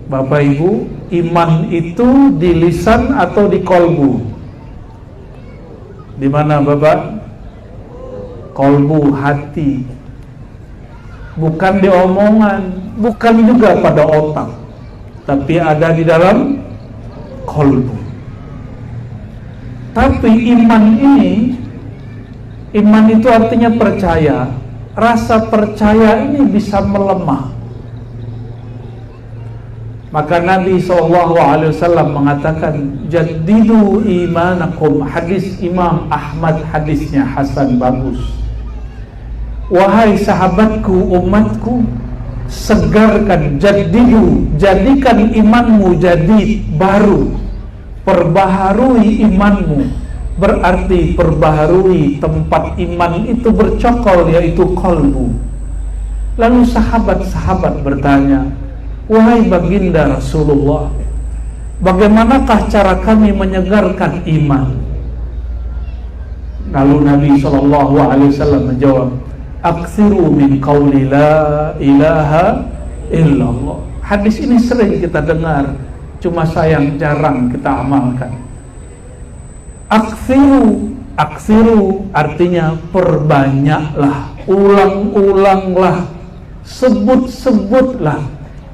Bapak Ibu, iman itu di lisan atau di kolbu? Di mana Bapak? Kolbu, hati. Bukan di omongan, bukan juga pada otak, tapi ada di dalam kolbu. Tapi iman itu artinya percaya. Rasa percaya ini bisa melemah. Maka Nabi SAW mengatakan, jaddidu imanakum. Hadis Imam Ahmad, hadisnya hasan, bagus. Wahai sahabatku, umatku, segarkan, jaddidu, jadikan imanmu jadi baru, perbaharui imanmu. Berarti perbaharui tempat iman itu bercokol, yaitu kolbu. Lalu sahabat-sahabat bertanya, wahai baginda Rasulullah, bagaimanakah cara kami menyegarkan iman? Lalu Nabi SAW menjawab, aksiru min qawli la ilaha illallah. Hadis ini sering kita dengar, cuma sayang jarang kita amalkan. Aksiru artinya perbanyaklah, ulang-ulanglah, sebut-sebutlah,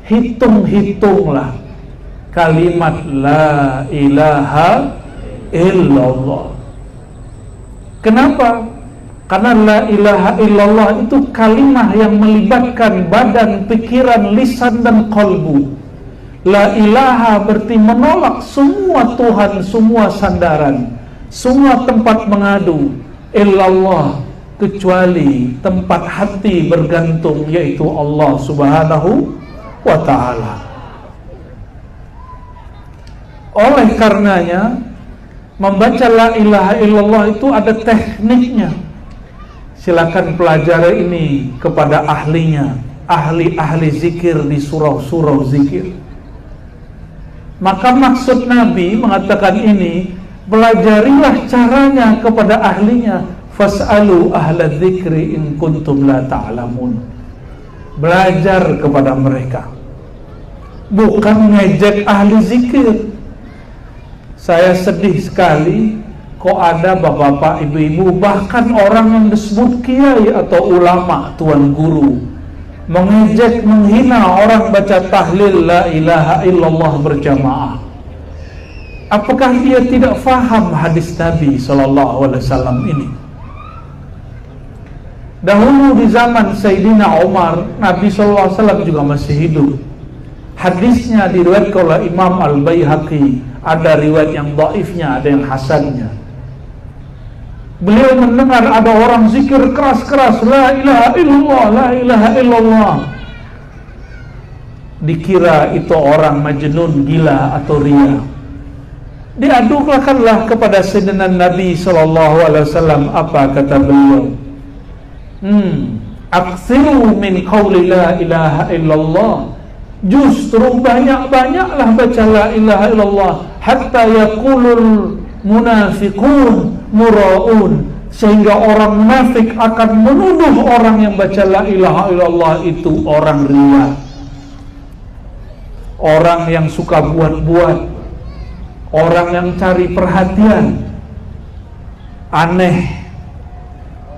hitung-hitunglah kalimat la ilaha illallah. Kenapa? Karena la ilaha illallah itu kalimat yang melibatkan badan, pikiran, lisan, dan kolbu. La ilaha berarti menolak semua Tuhan, semua sandaran, semua tempat mengadu, illallah, kecuali tempat hati bergantung, yaitu Allah Subhanahu wa ta'ala. Oleh karenanya, membaca la ilaha illallah itu ada tekniknya. Silakan pelajari ini kepada ahlinya, ahli-ahli zikir di surau-surau zikir. Maka maksud Nabi mengatakan ini, pelajarilah caranya kepada ahlinya. Fas'alu ahla dzikri in kuntum la ta'lamun. Belajar kepada mereka, bukan ngejek ahli zikir. Saya sedih sekali kok ada bapak-bapak, ibu-ibu, bahkan orang yang disebut kiai atau ulama, tuan guru, mengejek, menghina orang baca tahlil la ilaha illallah berjamaah. Apakah dia tidak faham hadis Nabi SAW ini? Dahulu di zaman Sayyidina Umar, Nabi SAW juga masih hidup. Hadisnya diriwayatkan oleh Imam Al-Baihaqi. Ada riwayat yang dhaifnya, ada yang hasannya. Beliau mendengar ada orang zikir keras-keras la ilaha illallah, la ilaha illallah. Dikira itu orang majnun, gila atau ria. Diadukanlah kepada Sayyidina Nabi SAW. Apa kata beliau? Aksiru min qawli la ilaha illallah. Justru banyak-banyaklah baca la ilaha illallah, hatta yaqulul munafiqun mura'un, sehingga orang munafik akan menuduh orang yang baca la ilaha illallah itu orang ria, orang yang suka buat-buat, orang yang cari perhatian. Aneh,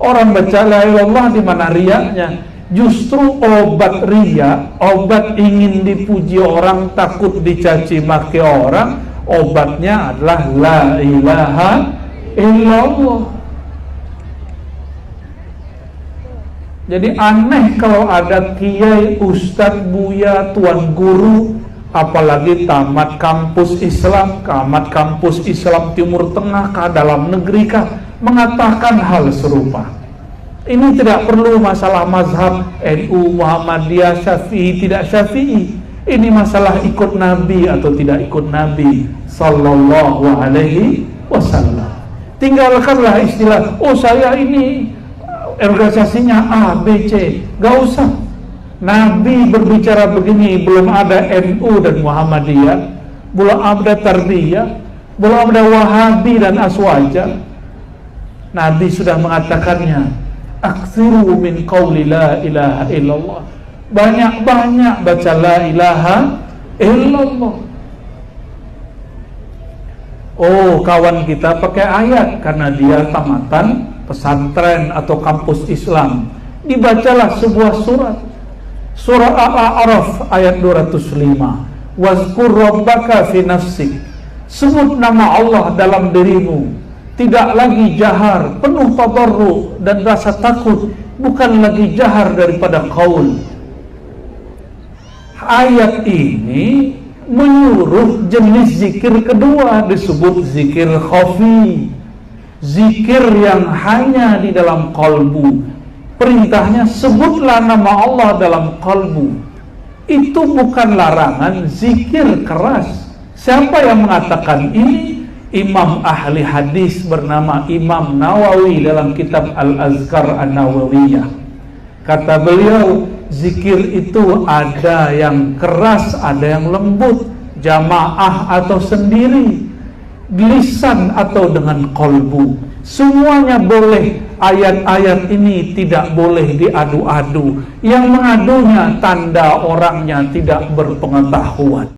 orang baca la ilaha illallah di mana riaknya? Justru obat ria, obat ingin dipuji orang, takut dicaci maki orang, obatnya adalah la ilaha illallah. Jadi aneh kalau ada kiai, ustadz, buya, tuan guru, apalagi tamat kampus Islam, Timur Tengah kah, dalam negeri kah, mengatakan hal serupa. Ini tidak perlu masalah mazhab NU, Muhammadiyah, Syafi'i, tidak Syafi'i. Ini masalah ikut Nabi atau tidak ikut Nabi Sallallahu Alaihi Wasallam. Tinggalkanlah istilah, oh saya ini organisasinya A, B, C. Gak usah. Nabi berbicara begini, belum ada NU dan Muhammadiyah, belum ada Tarbiyah, belum ada Wahabi dan Aswaja. Nabi sudah mengatakannya. Aksiru min qawli la ilaha illallah. Banyak-banyak baca la ilaha illallah. Oh, kawan kita pakai ayat karena dia tamatan pesantren atau kampus Islam. Dibacalah sebuah surat. Surah Al-A'raf ayat 205. Wazkur rabbaka fi nafsik. Sebut nama Allah dalam dirimu. Tidak lagi jahar, penuh tadarru dan rasa takut, bukan lagi jahar daripada qaul. Ayat ini menyuruh jenis zikir kedua, disebut zikir khafi, zikir yang hanya di dalam kalbu. Perintahnya sebutlah nama Allah dalam kalbu. Itu bukan larangan zikir keras. Siapa yang mengatakan ini? Imam ahli hadis bernama Imam Nawawi dalam kitab Al-Azkar An-Nawawiyah. Kata beliau, zikir itu ada yang keras, ada yang lembut, jamaah atau sendiri, lisan atau dengan kolbu. Semuanya boleh. Ayat-ayat ini tidak boleh diadu-adu. Yang mengadunya tanda orangnya tidak berpengetahuan.